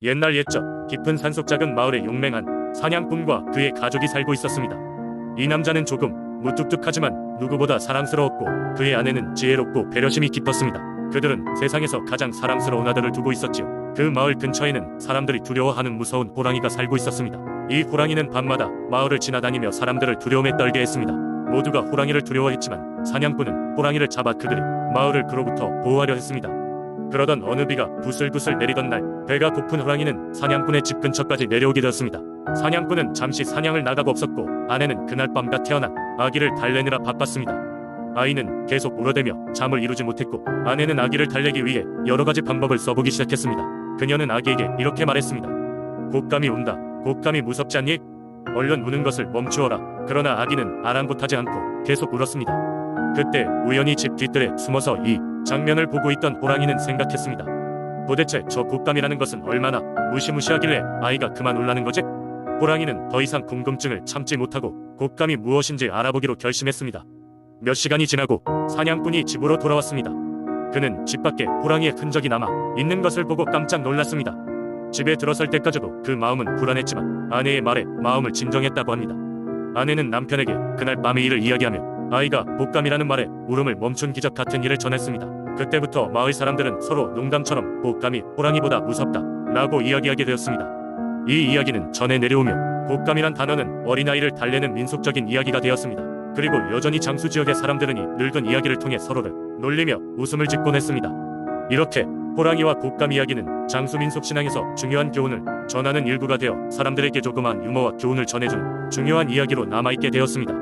옛날 옛적 깊은 산속 작은 마을에 용맹한 사냥꾼과 그의 가족이 살고 있었습니다. 이 남자는 조금 무뚝뚝하지만 누구보다 사랑스러웠고 그의 아내는 지혜롭고 배려심이 깊었습니다. 그들은 세상에서 가장 사랑스러운 아들을 두고 있었지요. 그 마을 근처에는 사람들이 두려워하는 무서운 호랑이가 살고 있었습니다. 이 호랑이는 밤마다 마을을 지나다니며 사람들을 두려움에 떨게 했습니다. 모두가 호랑이를 두려워했지만 사냥꾼은 호랑이를 잡아 그들의 마을을 그로부터 보호하려 했습니다. 그러던 어느 비가 부슬부슬 내리던 날, 배가 고픈 호랑이는 사냥꾼의 집 근처까지 내려오게 되었습니다. 사냥꾼은 잠시 사냥을 나가고 없었고 아내는 그날 밤과 태어난 아기를 달래느라 바빴습니다. 아이는 계속 울어대며 잠을 이루지 못했고 아내는 아기를 달래기 위해 여러 가지 방법을 써보기 시작했습니다. 그녀는 아기에게 이렇게 말했습니다. 곶감이 운다. 곶감이 무섭지 않니? 얼른 우는 것을 멈추어라. 그러나 아기는 아랑곳하지 않고 계속 울었습니다. 그때 우연히 집 뒤뜰에 숨어서 이 장면을 보고 있던 호랑이는 생각했습니다. 도대체 저 곶감이라는 것은 얼마나 무시무시하길래 아이가 그만 울라는 거지? 호랑이는 더 이상 궁금증을 참지 못하고 곶감이 무엇인지 알아보기로 결심했습니다. 몇 시간이 지나고 사냥꾼이 집으로 돌아왔습니다. 그는 집 밖에 호랑이의 흔적이 남아 있는 것을 보고 깜짝 놀랐습니다. 집에 들어설 때까지도 그 마음은 불안했지만 아내의 말에 마음을 진정했다고 합니다. 아내는 남편에게 그날 밤의 일을 이야기하며 아이가 곶감이라는 말에 울음을 멈춘 기적 같은 일을 전했습니다. 그때부터 마을 사람들은 서로 농담처럼 곶감이 호랑이보다 무섭다 라고 이야기하게 되었습니다. 이 이야기는 전해 내려오며 곶감이란 단어는 어린아이를 달래는 민속적인 이야기가 되었습니다. 그리고 여전히 장수 지역의 사람들은 이 늙은 이야기를 통해 서로를 놀리며 웃음을 짓곤 했습니다. 이렇게 호랑이와 곶감 이야기는 장수 민속 신앙에서 중요한 교훈을 전하는 일부가 되어 사람들에게 조그마한 유머와 교훈을 전해준 중요한 이야기로 남아있게 되었습니다.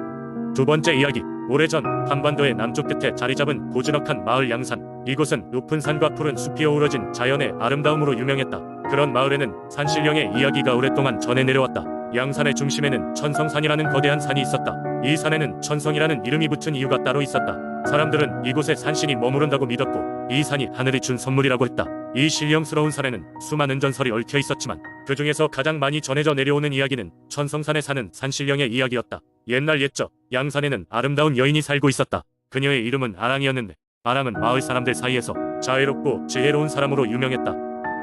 두 번째 이야기. 오래전 한반도의 남쪽 끝에 자리잡은 고즈넉한 마을 양산. 이곳은 높은 산과 푸른 숲이 어우러진 자연의 아름다움으로 유명했다. 그런 마을에는 산신령의 이야기가 오랫동안 전해 내려왔다. 양산의 중심에는 천성산이라는 거대한 산이 있었다. 이 산에는 천성이라는 이름이 붙은 이유가 따로 있었다. 사람들은 이곳에 산신이 머무른다고 믿었고 이 산이 하늘이 준 선물이라고 했다. 이 신령스러운 산에는 수많은 전설이 얽혀 있었지만 그 중에서 가장 많이 전해져 내려오는 이야기는 천성산에 사는 산신령의 이야기였다. 옛날 옛적 양산에는 아름다운 여인이 살고 있었다. 그녀의 이름은 아랑이었는데 아랑은 마을 사람들 사이에서 자애롭고 지혜로운 사람으로 유명했다.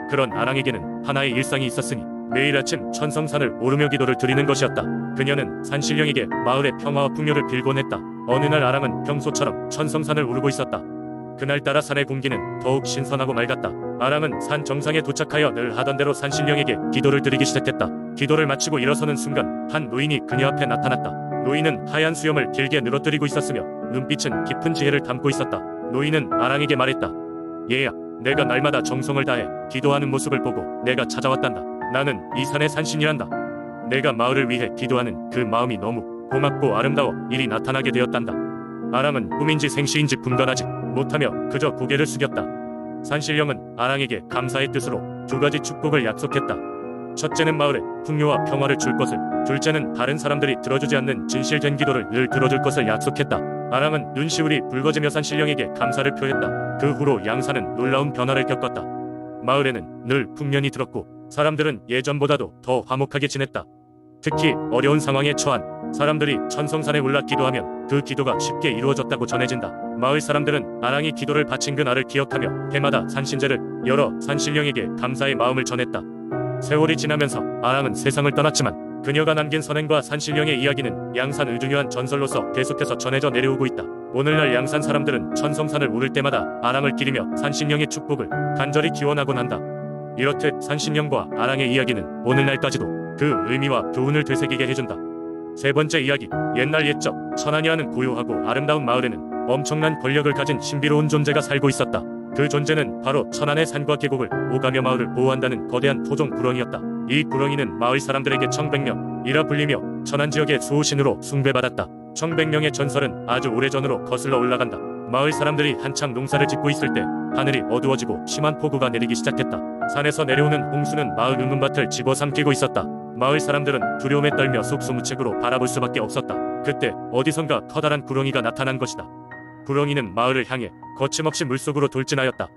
그런 아랑에게는 하나의 일상이 있었으니 매일 아침 천성산을 오르며 기도를 드리는 것이었다. 그녀는 산신령에게 마을의 평화와 풍요를 빌곤 했다. 어느 날 아랑은 평소처럼 천성산을 오르고 있었다. 그날따라 산의 공기는 더욱 신선하고 맑았다. 아랑은 산 정상에 도착하여 늘 하던 대로 산신령에게 기도를 드리기 시작했다. 기도를 마치고 일어서는 순간 한 노인이 그녀 앞에 나타났다. 노인은 하얀 수염을 길게 늘어뜨리고 있었으며 눈빛은 깊은 지혜를 담고 있었다. 노인은 아랑에게 말했다. 얘야, 내가 날마다 정성을 다해 기도하는 모습을 보고 내가 찾아왔단다. 나는 이 산의 산신이란다. 내가 마을을 위해 기도하는 그 마음이 너무 고맙고 아름다워 일이 나타나게 되었단다. 아랑은 꿈인지 생시인지 분간하지 못하며 그저 고개를 숙였다. 산신령은 아랑에게 감사의 뜻으로 두 가지 축복을 약속했다. 첫째는 마을에 풍요와 평화를 줄 것을, 둘째는 다른 사람들이 들어주지 않는 진실된 기도를 늘 들어줄 것을 약속했다. 아랑은 눈시울이 붉어지며 산신령에게 감사를 표했다. 그 후로 양산은 놀라운 변화를 겪었다. 마을에는 늘 풍년이 들었고 사람들은 예전보다도 더 화목하게 지냈다. 특히 어려운 상황에 처한 사람들이 천성산에 올라 기도하면 그 기도가 쉽게 이루어졌다고 전해진다. 마을 사람들은 아랑이 기도를 바친 그날을 기억하며 해마다 산신제를 열어 산신령에게 감사의 마음을 전했다. 세월이 지나면서 아랑은 세상을 떠났지만 그녀가 남긴 선행과 산신령의 이야기는 양산 의중요한 전설로서 계속해서 전해져 내려오고 있다. 오늘날 양산 사람들은 천성산을 오를 때마다 아랑을 기리며 산신령의 축복을 간절히 기원하곤 한다. 이렇듯 산신령과 아랑의 이야기는 오늘날까지도 그 의미와 교훈을 되새기게 해준다. 세 번째 이야기. 옛날 옛적 천안이라는 고요하고 아름다운 마을에는 엄청난 권력을 가진 신비로운 존재가 살고 있었다. 그 존재는 바로 천안의 산과 계곡을 오가며 마을을 보호한다는 거대한 토종 구렁이였다. 이 구렁이는 마을 사람들에게 청백령이라 불리며 천안 지역의 수호신으로 숭배받았다. 청백령의 전설은 아주 오래전으로 거슬러 올라간다. 마을 사람들이 한창 농사를 짓고 있을 때 하늘이 어두워지고 심한 폭우가 내리기 시작했다. 산에서 내려오는 홍수는 마을 은문밭을 집어삼키고 있었다. 마을 사람들은 두려움에 떨며 속수무책으로 바라볼 수밖에 없었다. 그때 어디선가 커다란 구렁이가 나타난 것이다. 구렁이는 마을을 향해 거침없이 물속으로 돌진하였다.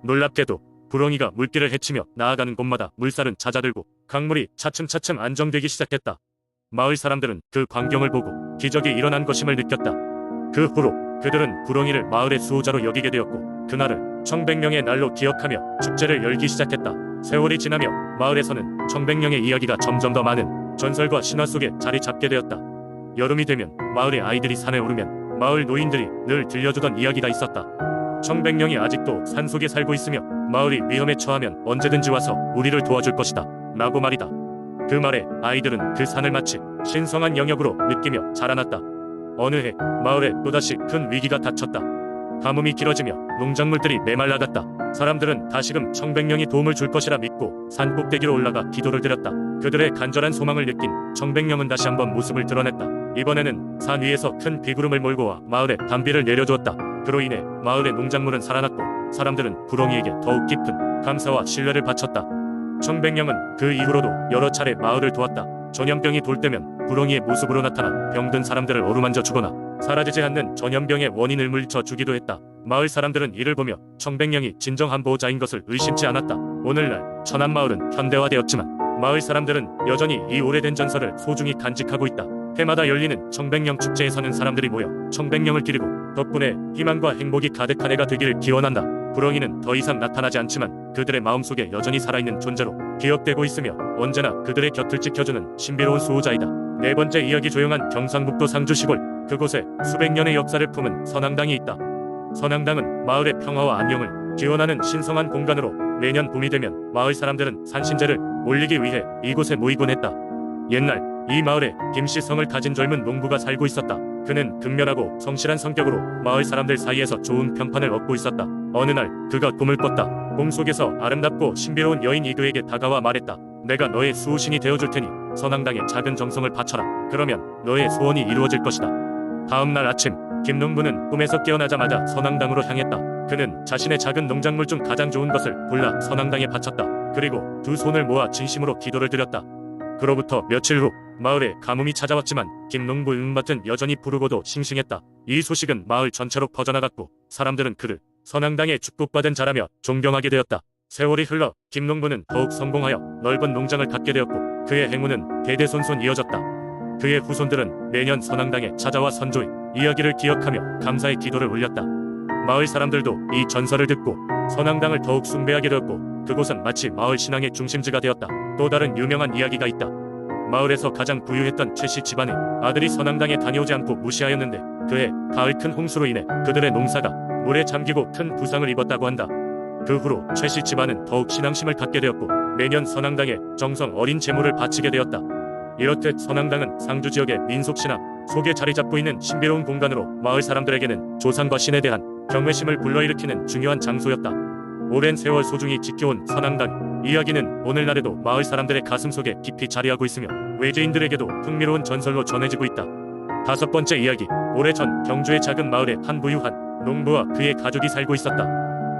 놀랍게도 구렁이가 물길을 헤치며 나아가는 곳마다 물살은 잦아들고 강물이 차츰차츰 안정되기 시작했다. 마을 사람들은 그 광경을 보고 기적이 일어난 것임을 느꼈다. 그 후로 그들은 구렁이를 마을의 수호자로 여기게 되었고 그날을 청백령의 날로 기억하며 축제를 열기 시작했다. 세월이 지나며 마을에서는 청백령의 이야기가 점점 더 많은 전설과 신화 속에 자리 잡게 되었다. 여름이 되면 마을의 아이들이 산에 오르면 마을 노인들이 늘 들려주던 이야기가 있었다. 청백령이 아직도 산속에 살고 있으며 마을이 위험에 처하면 언제든지 와서 우리를 도와줄 것이다 라고 말이다. 그 말에 아이들은 그 산을 마치 신성한 영역으로 느끼며 자라났다. 어느 해 마을에 또다시 큰 위기가 닥쳤다. 가뭄이 길어지며 농작물들이 메말라갔다. 사람들은 다시금 청백령이 도움을 줄 것이라 믿고 산 꼭대기로 올라가 기도를 드렸다. 그들의 간절한 소망을 느낀 청백령은 다시 한번 모습을 드러냈다. 이번에는 산 위에서 큰 비구름을 몰고 와 마을에 단비를 내려주었다. 그로 인해 마을의 농작물은 살아났고 사람들은 구렁이에게 더욱 깊은 감사와 신뢰를 바쳤다. 청백령은 그 이후로도 여러 차례 마을을 도왔다. 전염병이 돌 때면 구렁이의 모습으로 나타나 병든 사람들을 어루만져 주거나 사라지지 않는 전염병의 원인을 물리쳐 주기도 했다. 마을 사람들은 이를 보며 청백령이 진정한 보호자인 것을 의심치 않았다. 오늘날 천안마을은 현대화되었지만 마을 사람들은 여전히 이 오래된 전설을 소중히 간직하고 있다. 해마다 열리는 청백령 축제에서는 사람들이 모여 청백령을 기리고 덕분에 희망과 행복이 가득한 해가 되기를 기원한다. 구렁이는 더 이상 나타나지 않지만 그들의 마음속에 여전히 살아있는 존재로 기억되고 있으며 언제나 그들의 곁을 지켜주는 신비로운 수호자이다. 네 번째 이야기. 조용한 경상북도 상주 시골. 그곳에 수백 년의 역사를 품은 선앙당이 있다. 선앙당은 마을의 평화와 안녕을 기원하는 신성한 공간으로 매년 봄이 되면 마을 사람들은 산신제를 올리기 위해 이곳에 모이곤 했다. 옛날 이 마을에 김씨성을 가진 젊은 농부가 살고 있었다. 그는 극렬하고 성실한 성격으로 마을 사람들 사이에서 좋은 평판을 얻고 있었다. 어느 날 그가 꿈을 꿨다. 꿈 속에서 아름답고 신비로운 여인이 그에게 다가와 말했다. 내가 너의 수호신이 되어줄 테니 선앙당에 작은 정성을 바쳐라. 그러면 너의 소원이 이루어질 것이다. 다음 날 아침 김농부는 꿈에서 깨어나자마자 선앙당으로 향했다. 그는 자신의 작은 농작물 중 가장 좋은 것을 골라 선앙당에 바쳤다. 그리고 두 손을 모아 진심으로 기도를 드렸다. 그로부터 며칠 후 마을에 가뭄이 찾아왔지만 김농부 은밭은 여전히 푸르고도 싱싱했다. 이 소식은 마을 전체로 퍼져나갔고 사람들은 그를 선앙당에 축복받은 자라며 존경하게 되었다. 세월이 흘러 김농부는 더욱 성공하여 넓은 농장을 갖게 되었고 그의 행운은 대대손손 이어졌다. 그의 후손들은 매년 선앙당에 찾아와 선조의 이야기를 기억하며 감사의 기도를 올렸다. 마을 사람들도 이 전설을 듣고 선앙당을 더욱 숭배하게 되었고 그곳은 마치 마을 신앙의 중심지가 되었다. 또 다른 유명한 이야기가 있다. 마을에서 가장 부유했던 최씨 집안의 아들이 선앙당에 다녀오지 않고 무시하였는데 그해 가을 큰 홍수로 인해 그들의 농사가 물에 잠기고 큰 부상을 입었다고 한다. 그 후로 최씨 집안은 더욱 신앙심을 갖게 되었고 매년 선앙당에 정성 어린 제물을 바치게 되었다. 이렇듯 선앙당은 상주 지역의 민속신앙 속에 자리 잡고 있는 신비로운 공간으로 마을 사람들에게는 조상과 신에 대한 경외심을 불러일으키는 중요한 장소였다. 오랜 세월 소중히 지켜온 선앙당 이야기는 오늘날에도 마을 사람들의 가슴속에 깊이 자리하고 있으며 외지인들에게도 흥미로운 전설로 전해지고 있다. 다섯 번째 이야기. 오래전 경주의 작은 마을에 한 부유한 농부와 그의 가족이 살고 있었다.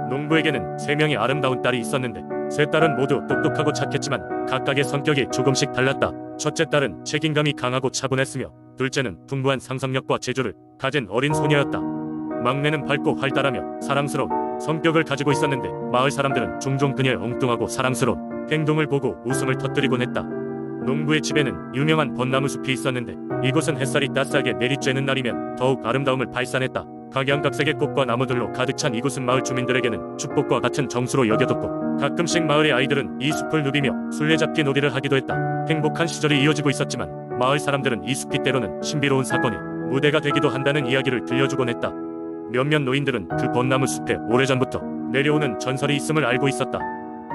농부에게는 3명의 아름다운 딸이 있었는데 세 딸은 모두 똑똑하고 착했지만 각각의 성격이 조금씩 달랐다. 첫째 딸은 책임감이 강하고 차분했으며 둘째는 풍부한 상상력과 재주를 가진 어린 소녀였다. 막내는 밝고 활달하며 사랑스러운 성격을 가지고 있었는데 마을 사람들은 종종 그녀의 엉뚱하고 사랑스러운 행동을 보고 웃음을 터뜨리곤 했다. 농부의 집에는 유명한 벚나무 숲이 있었는데 이곳은 햇살이 따스하게 내리쬐는 날이면 더욱 아름다움을 발산했다. 각양각색의 꽃과 나무들로 가득 찬 이곳은 마을 주민들에게는 축복과 같은 정수로 여겨졌고 가끔씩 마을의 아이들은 이 숲을 누비며 술래잡기 놀이를 하기도 했다. 행복한 시절이 이어지고 있었지만 마을 사람들은 이 숲이 때로는 신비로운 사건의 무대가 되기도 한다는 이야기를 들려주곤 했다. 몇몇 노인들은 그 벚나무 숲에 오래전부터 내려오는 전설이 있음을 알고 있었다.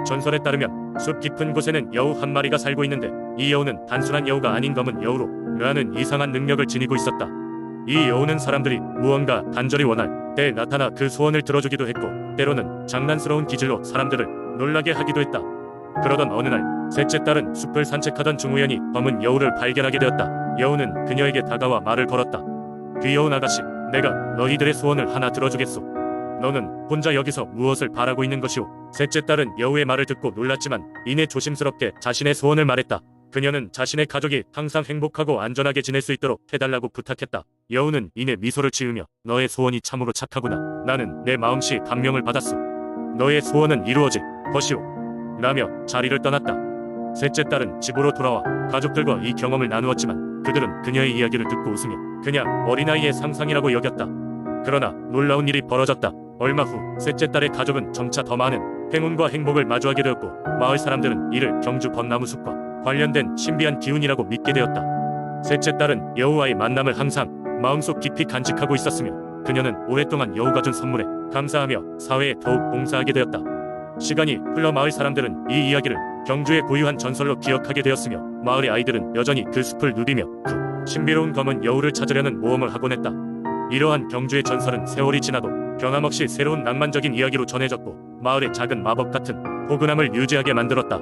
전설에 따르면 숲 깊은 곳에는 여우 한 마리가 살고 있는데 이 여우는 단순한 여우가 아닌 검은 여우로 라는 이상한 능력을 지니고 있었다. 이 여우는 사람들이 무언가 간절히 원할 때 나타나 그 소원을 들어주기도 했고 때로는 장난스러운 기질로 사람들을 놀라게 하기도 했다. 그러던 어느 날 셋째 딸은 숲을 산책하던 중우연히 검은 여우를 발견하게 되었다. 여우는 그녀에게 다가와 말을 걸었다. 귀여운 아가씨, 내가 너희들의 소원을 하나 들어주겠소. 너는 혼자 여기서 무엇을 바라고 있는 것이오? 셋째 딸은 여우의 말을 듣고 놀랐지만 이내 조심스럽게 자신의 소원을 말했다. 그녀는 자신의 가족이 항상 행복하고 안전하게 지낼 수 있도록 해달라고 부탁했다. 여우는 이내 미소를 지으며 너의 소원이 참으로 착하구나. 나는 내 마음씨 감명을 받았소. 너의 소원은 이루어질 것이오. 라며 자리를 떠났다. 셋째 딸은 집으로 돌아와 가족들과 이 경험을 나누었지만 그들은 그녀의 이야기를 듣고 웃으며 그냥 어린아이의 상상이라고 여겼다. 그러나 놀라운 일이 벌어졌다. 얼마 후 셋째 딸의 가족은 점차 더 많은 행운과 행복을 마주하게 되었고 마을 사람들은 이를 경주 벚나무숲과 관련된 신비한 기운이라고 믿게 되었다. 셋째 딸은 여우와의 만남을 항상 마음속 깊이 간직하고 있었으며 그녀는 오랫동안 여우가 준 선물에 감사하며 사회에 더욱 봉사하게 되었다. 시간이 흘러 마을 사람들은 이 이야기를 경주의 고유한 전설로 기억하게 되었으며 마을의 아이들은 여전히 그 숲을 누비며 그 신비로운 검은 여우를 찾으려는 모험을 하곤 했다. 이러한 경주의 전설은 세월이 지나도 변함없이 새로운 낭만적인 이야기로 전해졌고 마을의 작은 마법 같은 포근함을 유지하게 만들었다.